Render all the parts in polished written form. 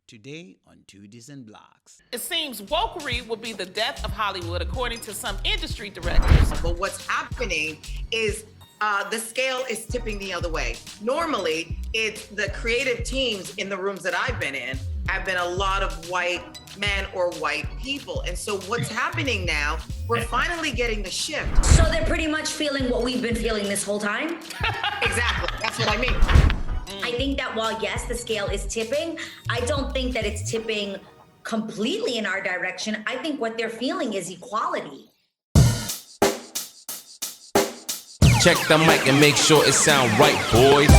Today on Two Decent Blocks. It seems wokery will be the death of Hollywood, according to some industry directors. But what's happening is the scale is tipping the other way. Normally, it's the creative teams in the rooms that I've been in have been a lot of white men or white people. And so what's happening now, we're finally getting the shift. So they're pretty much feeling what we've been feeling this whole time? Exactly, that's what I mean. I think that while, yes, the scale is tipping, I don't think that it's tipping completely in our direction. I think what they're feeling is equality. Check the mic and make sure it sound right, boys.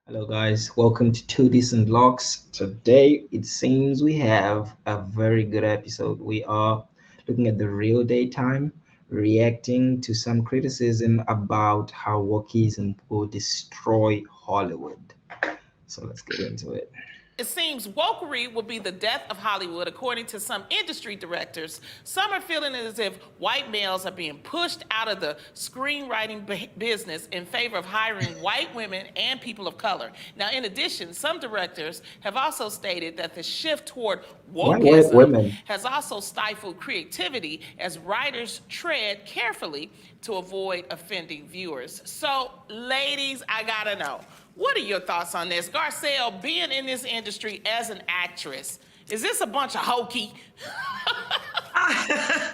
Hello guys, welcome to Two Decent Blocks. Today it seems we have a very good episode. We are looking at the real daytime, reacting to some criticism about how wokeism will destroy Hollywood. So let's get into it. It seems wokery will be the death of Hollywood, according to some industry directors. Some are feeling as if white males are being pushed out of the screenwriting business in favor of hiring white women and people of color. Now, in addition, some directors have also stated that the shift toward wokeism has also stifled creativity as writers tread carefully to avoid offending viewers. So, ladies, I gotta know. What are your thoughts on this? Garcelle, being in this industry as an actress, is this a bunch of hokey?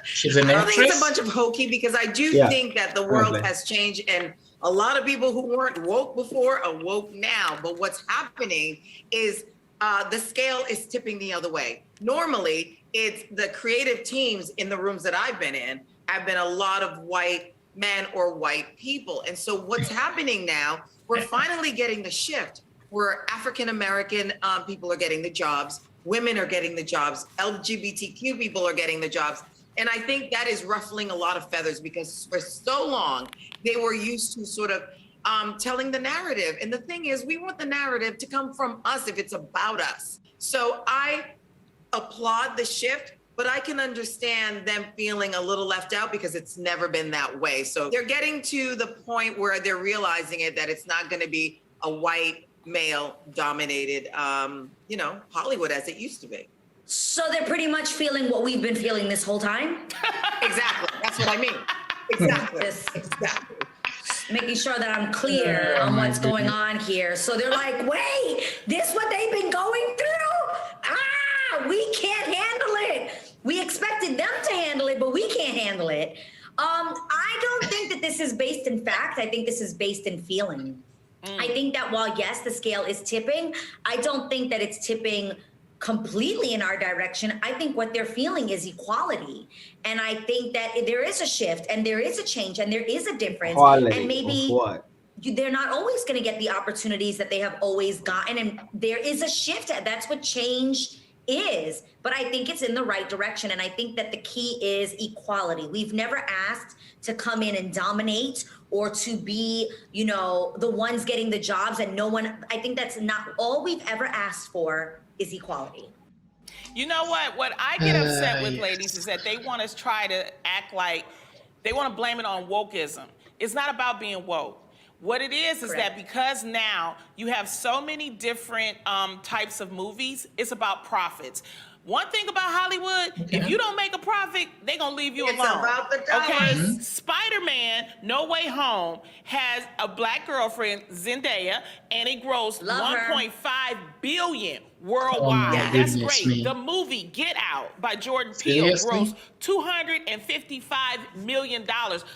She's an actress? I don't think it's a bunch of hokey because I do think that the world has changed and a lot of people who weren't woke before are woke now. But what's happening is the scale is tipping the other way. Normally, it's the creative teams in the rooms that I've been in have been a lot of white men or white people. And so what's happening now, we're finally getting the shift where African-American people are getting the jobs, women are getting the jobs, LGBTQ people are getting the jobs. And I think that is ruffling a lot of feathers because for so long, they were used to sort of telling the narrative. And the thing is, we want the narrative to come from us if it's about us. So I applaud the shift, but I can understand them feeling a little left out because it's never been that way. So they're getting to the point where they're realizing it, that it's not going to be a white male dominated, Hollywood as it used to be. So they're pretty much feeling what we've been feeling this whole time? Exactly. That's what I mean. Exactly. Exactly. Making sure that I'm clear on what's going on here. So they're like, wait, this what they've been going through? We can't handle it. We expected them to handle it, but we can't handle it. I don't think that this is based in fact. I think this is based in feeling. I think that while, yes, the scale is tipping, I don't think that it's tipping completely in our direction. I think what they're feeling is equality. And I think that there is a shift and there is a change and there is a difference. Equality and maybe of what? They're not always going to get the opportunities that they have always gotten. And there is a shift. That's what change is. But I think it's in the right direction. And I think that the key is equality. We've never asked to come in and dominate or to be, the ones getting the jobs and no one. I think that's not all we've ever asked for is equality. You know what? What I get upset with, ladies, is that they want to try to act like they want to blame it on wokeism. It's not about being woke. What it is that because now you have so many different types of movies, it's about profits. One thing about Hollywood, if you don't make a profit, they're going to leave you alone. It's about the dollars. Okay? Spider-Man, No Way Home, has a black girlfriend, Zendaya, and it grossed $1.5 billion worldwide. That's great. The movie Get Out by Jordan Peele grossed $255 million.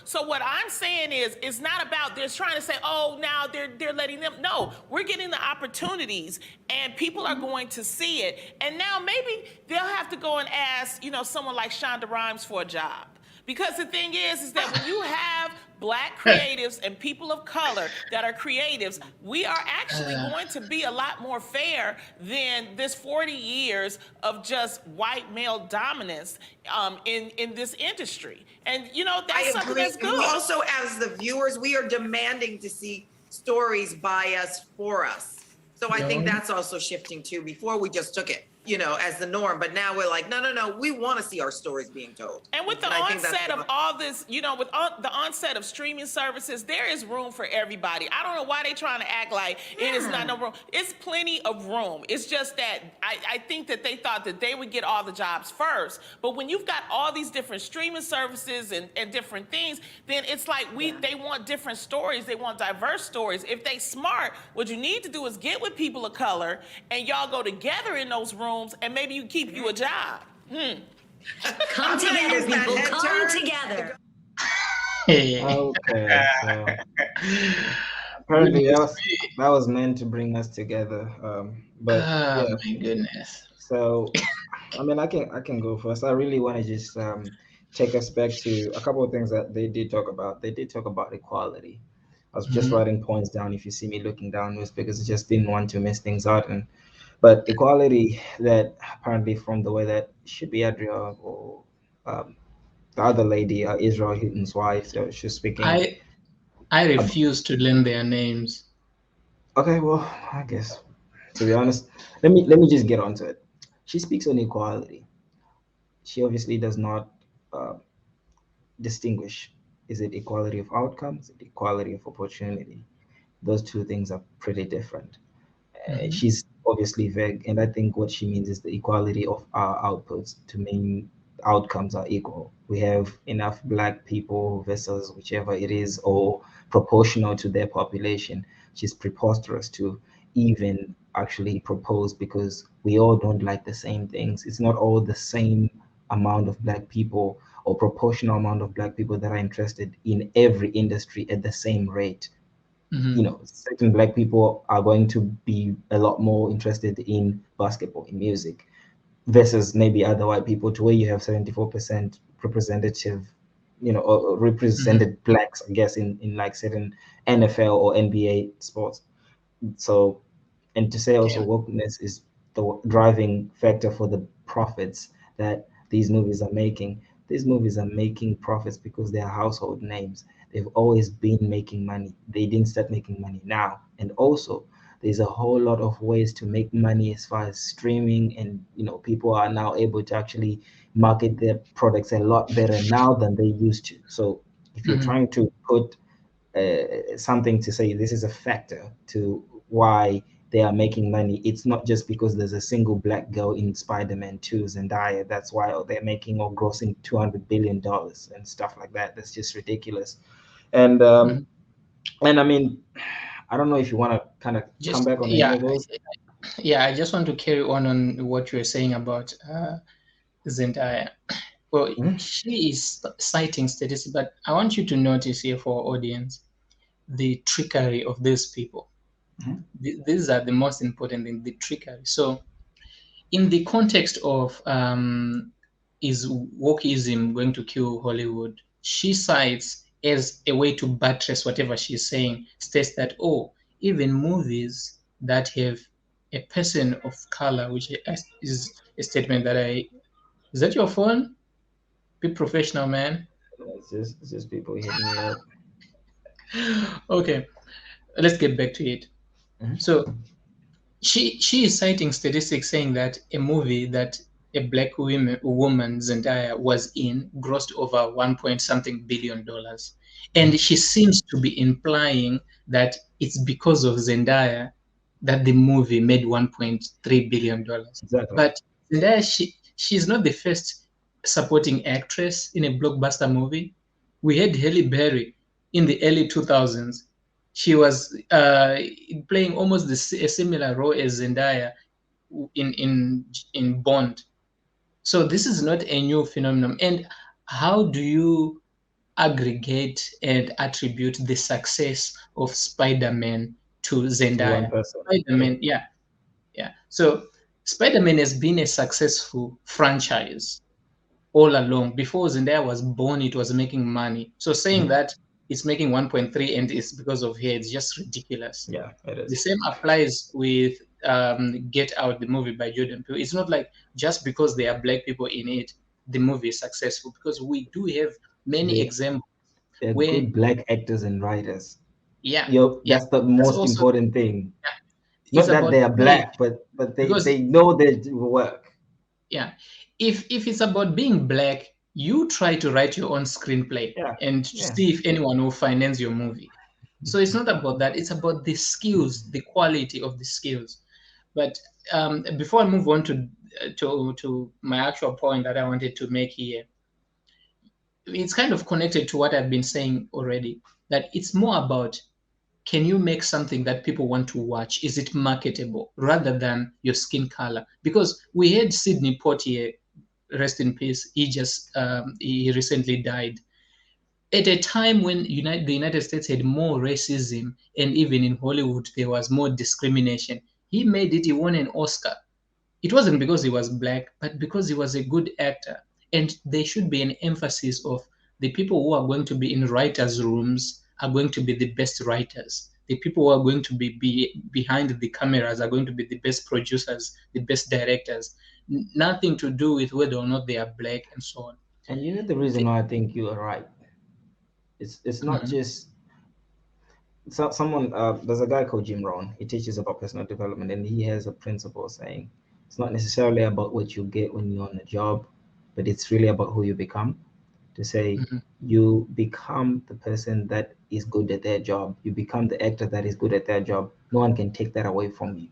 So what I'm saying is, it's not about they're trying to say, oh, now they're letting them. No, we're getting the opportunities and people are going to see it. And now maybe they'll have to go and ask, someone like Shonda Rhimes for a job. Because the thing is that when you have black creatives and people of color that are creatives, we are actually going to be a lot more fair than this 40 years of just white male dominance in this industry. And, that's something that's good. We also, as the viewers, we are demanding to see stories by us, for us. So I think that's also shifting too. Before we just took it. as the norm. But now we're like, no, we want to see our stories being told. And with the onset of all this, with the onset of streaming services, there is room for everybody. I don't know why they're trying to act like it is not no room. It's plenty of room. It's just that I think that they thought that they would get all the jobs first. But when you've got all these different streaming services and different things, then it's like they want different stories. They want diverse stories. If they smart, what you need to do is get with people of color and y'all go together in those rooms, and maybe you keep you a job. Come together, people. Come together. Okay, so apparently that was meant to bring us together. But my goodness. So, I mean, I can go first. I really want to just take us back to a couple of things that they did talk about. They did talk about equality. I was just writing points down. If you see me looking down, was because I just didn't want to miss things out. But equality, that apparently from the way that should be Adria or the other lady, Israel Houghton's wife, so she's speaking. I refuse to learn their names. Okay, well, I guess to be honest, let me just get onto it. She speaks on equality. She obviously does not distinguish. Is it equality of outcomes? Is it equality of opportunity? Those two things are pretty different. She's obviously vague, and I think what she means is the equality of our outputs to mean outcomes are equal. We have enough Black people versus whichever it is, or proportional to their population. She's preposterous to even actually propose, because we all don't like the same things. It's not all the same amount of Black people or proportional amount of Black people that are interested in every industry at the same rate. Certain Black people are going to be a lot more interested in basketball, in music, versus maybe other white people, to where you have 74% representative, or represented Blacks, I guess, in like certain NFL or NBA sports. So, and to say also wokeness is the driving factor for the profits that these movies are making. These movies are making profits because they are household names. They've always been making money. They didn't start making money now. And also, there's a whole lot of ways to make money as far as streaming, and people are now able to actually market their products a lot better now than they used to. So if you're trying to put something to say this is a factor to why they are making money, it's not just because there's a single Black girl in Spider-Man 2, Zendaya, that's why they're making or grossing $200 billion and stuff like that. That's just ridiculous. And I mean, I don't know if you want to kind of come back on any of those. Yeah, I just want to carry on what you're saying about Zendaya. Well, she is citing statistics, but I want you to notice here for our audience the trickery of these people. These are the most important thing, the trickery. So in the context of is wokeism going to kill Hollywood, she cites as a way to buttress whatever she's saying, states that, even movies that have a person of color, which is a statement that is that your phone? Be professional, man. It's just people hitting me up. Okay, let's get back to it. So she is citing statistics saying that a movie that a Black woman Zendaya was in grossed over $1 billion, and she seems to be implying that it's because of Zendaya that the movie made $1.3 billion. Exactly. But Zendaya, she's not the first supporting actress in a blockbuster movie. We had Halle Berry in the early 2000s. She was playing almost a similar role as Zendaya in Bond. So this is not a new phenomenon. And how do you aggregate and attribute the success of Spider-Man to Zendaya? Spider-Man, yeah. So Spider-Man has been a successful franchise all along. Before Zendaya was born, it was making money. So saying that it's making 1.3 and it's because of her, it's just ridiculous. Yeah, it is. The same applies with Get Out, the movie by Jordan Peele. It's not like just because there are Black people in it, the movie is successful, because we do have many examples. They're good Black actors and writers. Yeah. That's the most important thing. Not that they are black, but they know their work. Yeah. If it's about being black, you try to write your own screenplay and see if anyone will finance your movie. So it's not about that. It's about the skills, the quality of the skills. But before I move on to my actual point that I wanted to make here, it's kind of connected to what I've been saying already, that it's more about, can you make something that people want to watch? Is it marketable rather than your skin color? Because we had Sidney Poitier, rest in peace. He recently died. At a time when the United States had more racism, and even in Hollywood there was more discrimination, he made it. He won an Oscar. It wasn't because he was black, but because he was a good actor. And there should be an emphasis of the people who are going to be in writers' rooms are going to be the best writers. The people who are going to be behind the cameras are going to be the best producers, the best directors. Nothing to do with whether or not they are black and so on. And you know the reason why I think you are right. It's not just someone. There's a guy called Jim Rohn. He teaches about personal development, and he has a principle saying it's not necessarily about what you get when you're on a job, but it's really about who you become. To say you become the person that is good at their job, you become the actor that is good at their job. No one can take that away from you.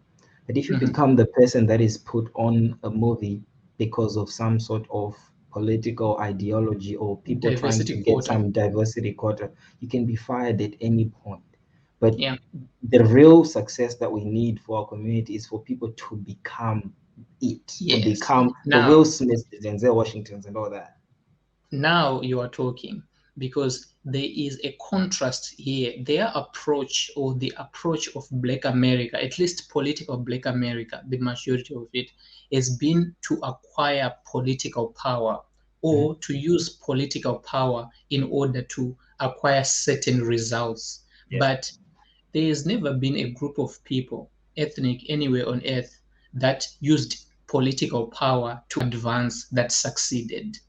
But if you become the person that is put on a movie because of some sort of political ideology or people trying to get some diversity quota, you can be fired at any point. But the real success that we need for our community is for people to become it, to become the Will Smiths, the Denzel Washingtons, and all that. Now you are talking, because there is a contrast here. Their approach, or the approach of Black America, at least political Black America, the majority of it, has been to acquire political power, or to use political power in order to acquire certain results. But there has never been a group of people, ethnic anywhere on earth, that used political power to advance that succeeded.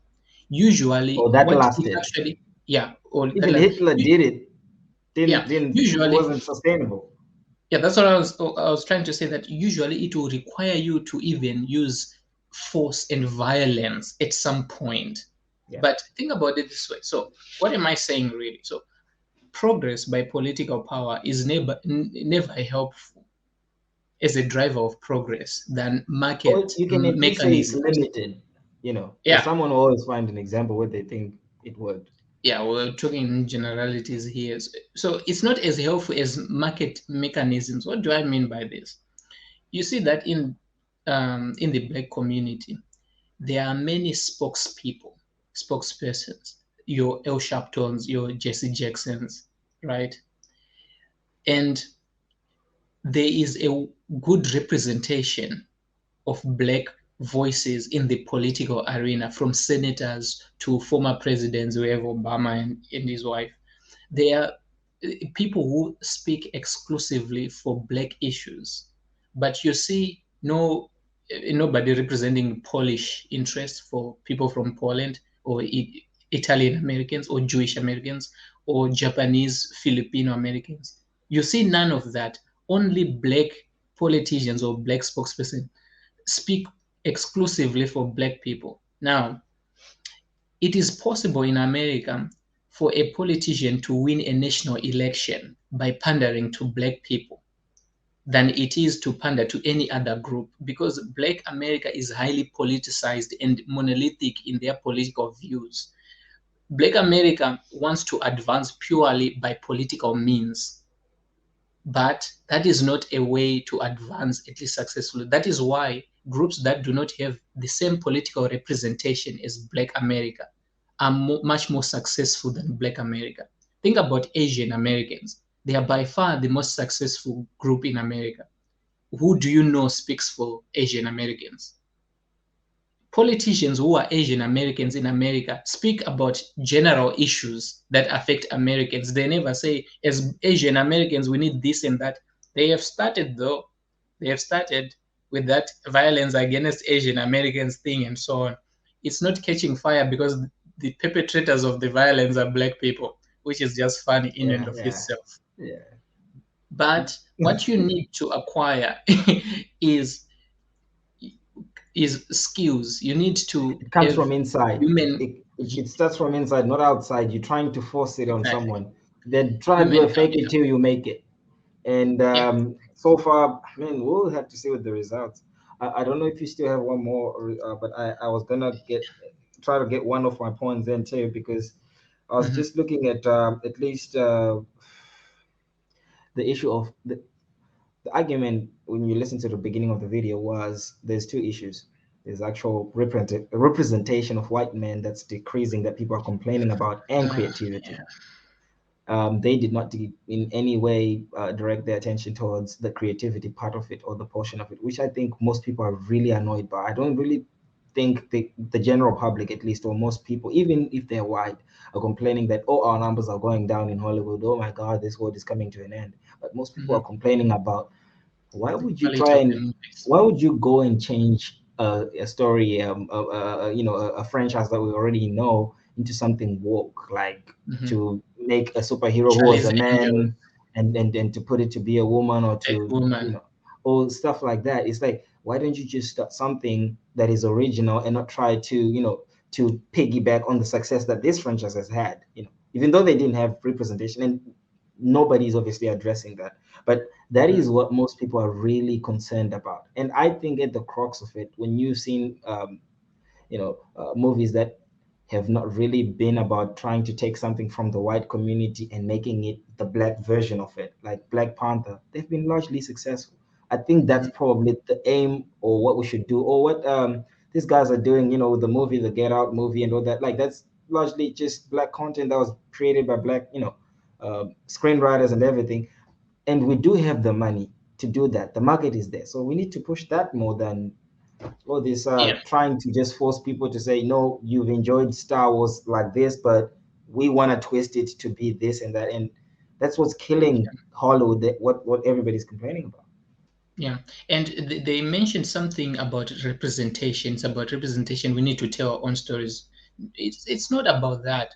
Usually, that lasted. Even Hitler did it. Usually, it wasn't sustainable. Yeah, that's what I was trying to say, that usually it will require you to even use force and violence at some point. But think about it this way. So what am I saying really? So progress by political power is never helpful as a driver of progress than market you can at least say it's mechanisms. Limited. Someone will always find an example where they think it would. We're talking generalities here. So it's not as helpful as market mechanisms. What do I mean by this? You see that in the Black community, there are many spokespersons, your El Sharptons, your Jesse Jacksons, right? And there is a good representation of Black voices in the political arena, from senators to former presidents. We have Obama and his wife. They are people who speak exclusively for Black issues. But you see nobody representing Polish interests for people from Poland, or Italian Americans, or Jewish Americans, or Japanese Filipino Americans. You see none of that. Only Black politicians or Black spokespersons speak exclusively for Black people. Now, it is possible in America for a politician to win a national election by pandering to Black people than it is to pander to any other group, because Black America is highly politicized and monolithic in their political views. Black America wants to advance purely by political means. But that is not a way to advance, at least successfully. That is why groups that do not have the same political representation as Black America are much more successful than Black America. Think about Asian Americans. They are by far the most successful group in America. Who do you know speaks for Asian Americans? Politicians who are Asian Americans in America speak about general issues that affect Americans. They never say, as Asian Americans, we need this and that. They have started with that violence against Asian Americans thing and so on. It's not catching fire because the perpetrators of the violence are Black people, which is just funny in and of itself. But what you need to acquire is skills. You need to It comes have from inside. human. It starts from inside, not outside. You're trying to force it on Exactly. someone. Then try and do Human a fake it capital. till you make it. And Yeah. so far, I mean, we'll have to see with the results. I don't know if you still have one more, but I was gonna try to get one of my points in too, because I was just looking at least the issue of the argument when you listen to the beginning of the video was there's two issues. There's actual representation of white men that's decreasing, that people are complaining about, and creativity. Yeah. They did not in any way direct their attention towards the creativity part of it, or the portion of it, which I think most people are really annoyed by. I don't really think the general public, at least, or most people, even if they're white, are complaining that, oh, our numbers are going down in Hollywood. Oh my God, this world is coming to an end. But most people are complaining about The quality of the movies. why would you go and change a story, a franchise that we already know, into something woke, like to make a superhero who was Charlie's a Angels, man, and to put it to be a woman, or a to, woman. or stuff like that. It's like, why don't you just start something that is original and not try to, to piggyback on the success that this franchise has had, even though they didn't have representation, and nobody's obviously addressing that. But that is what most people are really concerned about. And I think at the crux of it, when you've seen movies that have not really been about trying to take something from the white community and making it the black version of it, like Black Panther, they've been largely successful. I think that's probably the aim, or what we should do, or what these guys are doing, with the movie, the Get Out movie and all that. Like, that's largely just black content that was created by black, screenwriters and everything. And we do have the money to do that. The market is there, so we need to push that more than all this Yeah. trying to just force people to say, no, you've enjoyed Star Wars like this, but we want to twist it to be this and that. And that's what's killing Hollywood, what everybody's complaining about. Yeah, and they mentioned something about representations. About representation, we need to tell our own stories. It's not about that.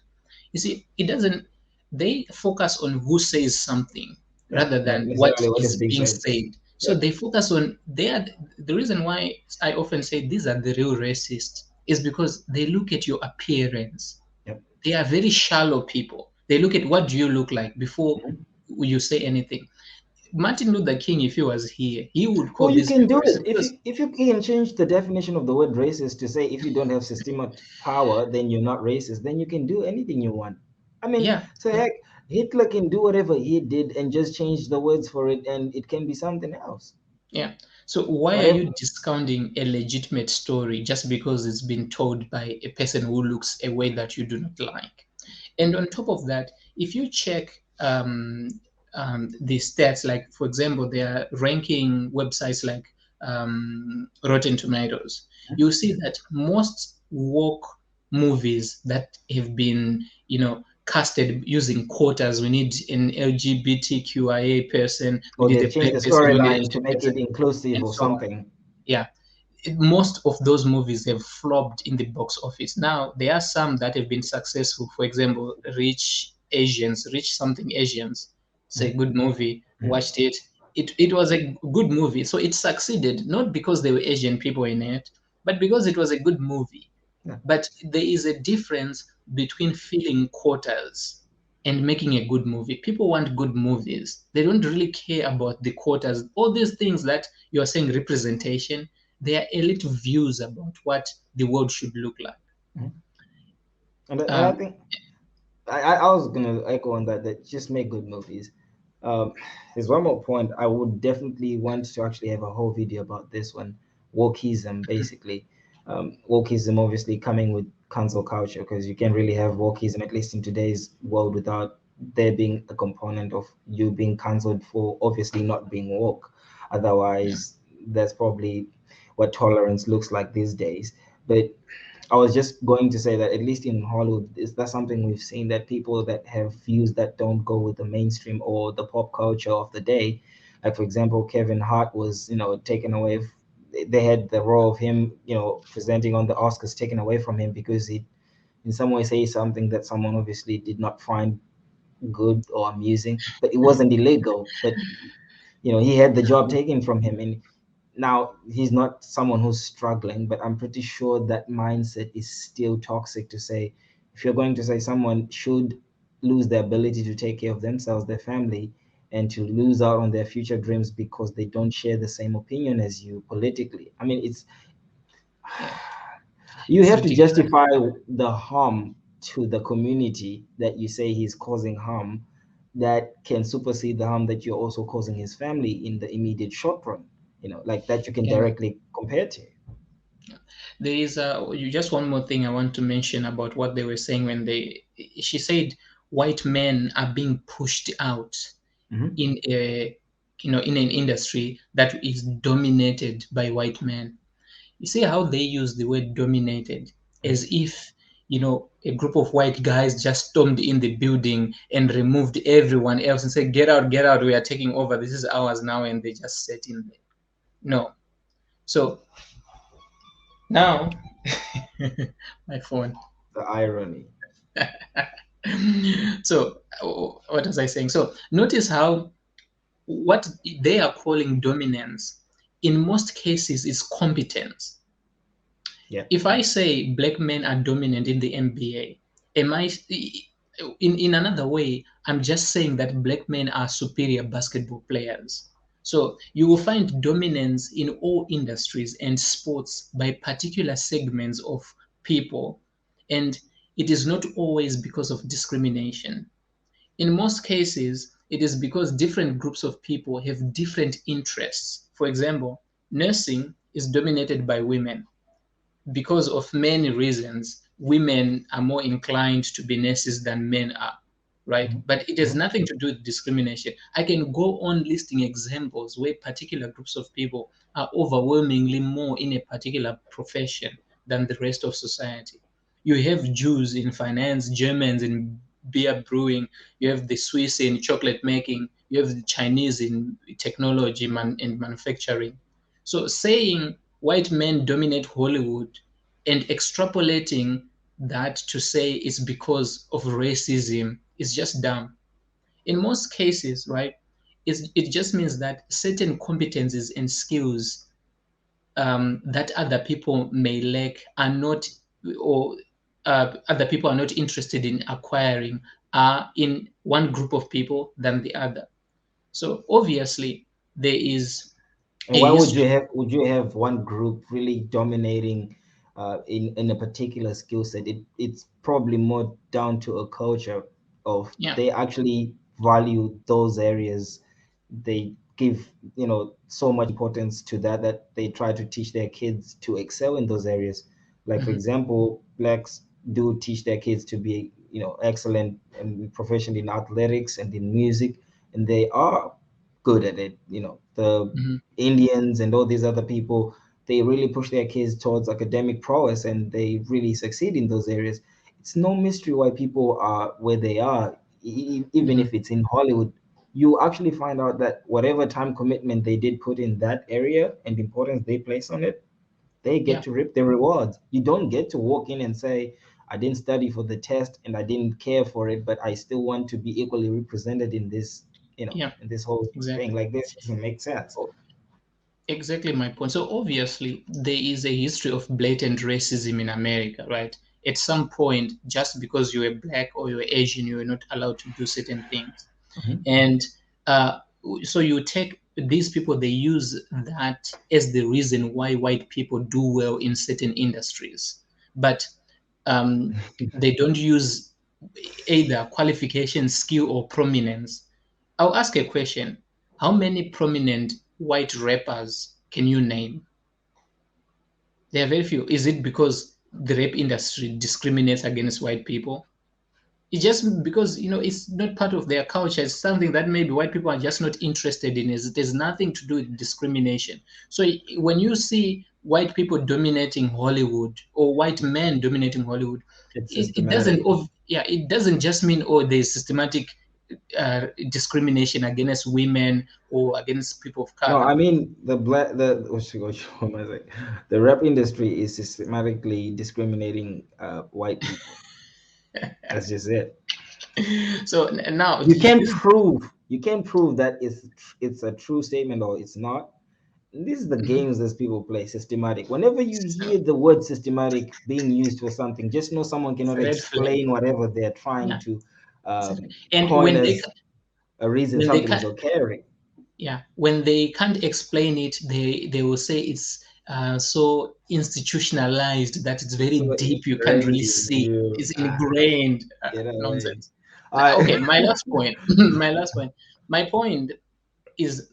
You see, it doesn't. They focus on who says something rather Not than what necessarily what is is being being said. said. So Yeah. they focus on they are the reason why I often say these are the real racists is because they look at your appearance. Yep. They are very shallow people. They look at what do you look like before you say anything. Martin Luther King, if he was here, he would call Well, you these can people do racist it if because you can change the definition of the word racist to say, if you don't have systemic power, then you're not racist. Then you can do anything you want. I mean, yeah, so heck, Hitler can do whatever he did and just change the words for it, and it can be something else. yeah. So why are Whatever. you discounting a legitimate story just because it's been told by a person who looks a way that you do not like? And on top of that, if you check the stats, like for example, they are ranking websites like Rotten Tomatoes, you'll see that most woke movies that have been, casted using quotas. We need an LGBTQIA person. We Or need they've a changed black the person. We need storyline to Asian make person, it inclusive and or so on. something. Yeah, most of those movies have flopped in the box office. Now there are some that have been successful. For example, Rich Something Asians. It's a good movie. Watched it. It was a good movie. So it succeeded not because there were Asian people in it, but because it was a good movie. Yeah. But there is a difference between filling quotas and making a good movie. People want good movies. They don't really care about the quotas. All these things that you're saying representation, they are elite views about what the world should look like. And I Um, think I was gonna echo on that just make good movies. There's one more point. I would definitely want to actually have a whole video about this one. Wokeism, basically. Wokeism obviously coming with cancel culture, because you can't really have wokeism, at least in today's world, without there being a component of you being cancelled for obviously not being woke. Otherwise, that's probably what tolerance looks like these days. But I was just going to say that at least in Hollywood, is that something we've seen, that people that have views that don't go with the mainstream or the pop culture of the day, like for example, Kevin Hart was, taken away. They had the role of him, presenting on the Oscars, taken away from him because he, in some way, say something that someone obviously did not find good or amusing, but it wasn't illegal. But he had the job taken from him, and now he's not someone who's struggling. But I'm pretty sure that mindset is still toxic to say, if you're going to say someone should lose the ability to take care of themselves, their family, and to lose out on their future dreams because they don't share the same opinion as you politically. I mean, it's Yeah. you It's have to ridiculous. justify the harm to the community that you say he's causing harm, that can supersede the harm that you're also causing his family in the immediate short run, like that you can Yeah. directly compare to. There is just one more thing I want to mention about what they were saying when she said white men are being pushed out Mm-hmm. in in an industry that is dominated by white men. You see how they use the word dominated, as if a group of white guys just stormed in the building and removed everyone else and said, get out, we are taking over, this is ours now, and they just sat in there. No. So now my phone. The irony. So what was I saying? So notice how what they are calling dominance in most cases is competence. Yeah. If I say black men are dominant in the NBA, am I in another way, I'm just saying that black men are superior basketball players. So you will find dominance in all industries and sports by particular segments of people, and it is not always because of discrimination. In most cases, it is because different groups of people have different interests. For example, nursing is dominated by women because of many reasons. Women are more inclined to be nurses than men are, right? Mm-hmm. But it has nothing to do with discrimination. I can go on listing examples where particular groups of people are overwhelmingly more in a particular profession than the rest of society. You have Jews in finance, Germans in beer brewing, you have the Swiss in chocolate making, you have the Chinese in technology and manufacturing. So saying white men dominate Hollywood and extrapolating that to say it's because of racism is just dumb. In most cases, right, it just means that certain competencies and skills that other people may lack are not, or other people are not interested in acquiring, are in one group of people than the other. So obviously, there is And a why history. would you have one group really dominating in a particular skill set? It's probably more down to a culture of Yeah. they actually value those areas. They give so much importance to that they try to teach their kids to excel in those areas. Like for Mhm. example, blacks do teach their kids to be excellent and proficient in athletics and in music, and they are good at it. The Mhm. Indians and all these other people, they really push their kids towards academic prowess and they really succeed in those areas. It's no mystery why people are where they are, even Mhm. if it's in Hollywood. You actually find out that whatever time commitment they did put in that area and importance they place on it, they get Yeah. to reap the rewards. You don't get to walk in and say, I didn't study for the test and I didn't care for it, but I still want to be equally represented in this, Yeah. in this whole thing. Exactly. Like, this doesn't make sense. Exactly my point. So obviously there is a history of blatant racism in America, right? At some point, just because you were black or you were Asian, you were not allowed to do certain things. Mhm. And uh, so you take these people, they use that as the reason why white people do well in certain industries. But they don't use either qualification, skill, or prominence. I'll ask a question. How many prominent white rappers can you name? There are very few. Is it because the rap industry discriminates against white people? It's just because it's not part of their culture. It's something that maybe white people are just not interested in. It has nothing to do with discrimination. So when you see white people dominating Hollywood or white men dominating Hollywood, It's it doesn't. systematic. Yeah, it doesn't just mean there's systematic discrimination against women or against people of No, color. I mean the black the what am I saying? The rap industry is systematically discriminating white people. That's just it. So now you can't prove that it's a true statement or it's not. This is the games that people play, systematic. Whenever you hear the word systematic being used for something, just know someone it's cannot a red flag. explain whatever they're trying Yeah. to And coin as a reason when they something can is occurring. yeah, when they can't explain it, they will say it's so institutionalized that it's very So deep. You can't really ingrained in see. you. It's ingrained. Get away. Nonsense. Okay, I my last point. My last point. My point is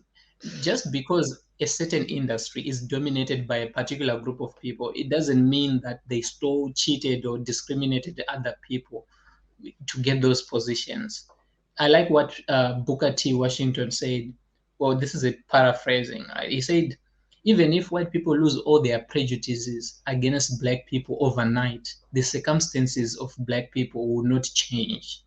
just because a certain industry is dominated by a particular group of people, it doesn't mean that they stole, cheated, or discriminated other people to get those positions. I like what Booker T. Washington said. Well, this is a paraphrasing. He said, even if white people lose all their prejudices against black people overnight, the circumstances of black people will not change.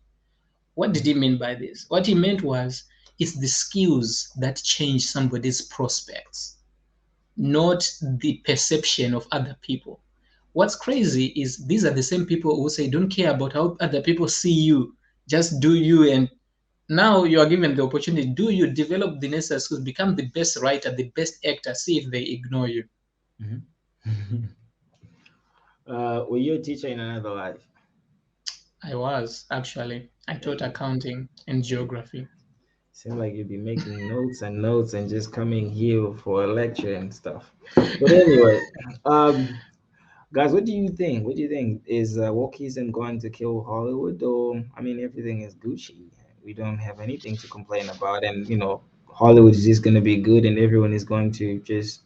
What did he mean by this? What he meant was it's the skills that change somebody's prospects, not the perception of other people. What's crazy is these are the same people who say, don't care about how other people see you, just do you. And now you are given the opportunity, do you develop the necessary skills, become the best writer, the best actor, see if they ignore you. were you a teacher in another life? I was actually. I taught accounting and geography. Seems like you'd be making notes and notes and just coming here for a lecture and stuff. But anyway, guys, what do you think? What do you think? Is wokeism going to kill Hollywood, or I mean, everything is Gucci. We don't have anything to complain about, and Hollywood is just going to be good, and everyone is going to just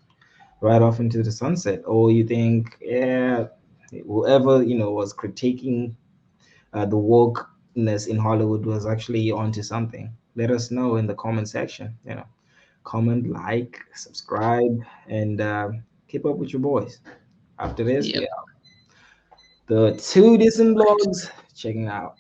ride off into the sunset. Or you think, yeah, whoever was critiquing the wokeness in Hollywood was actually onto something? Let us know in the comment section. Comment, like, subscribe, and keep up with your boys. After this, Yep. we are the two decent blogs checking out.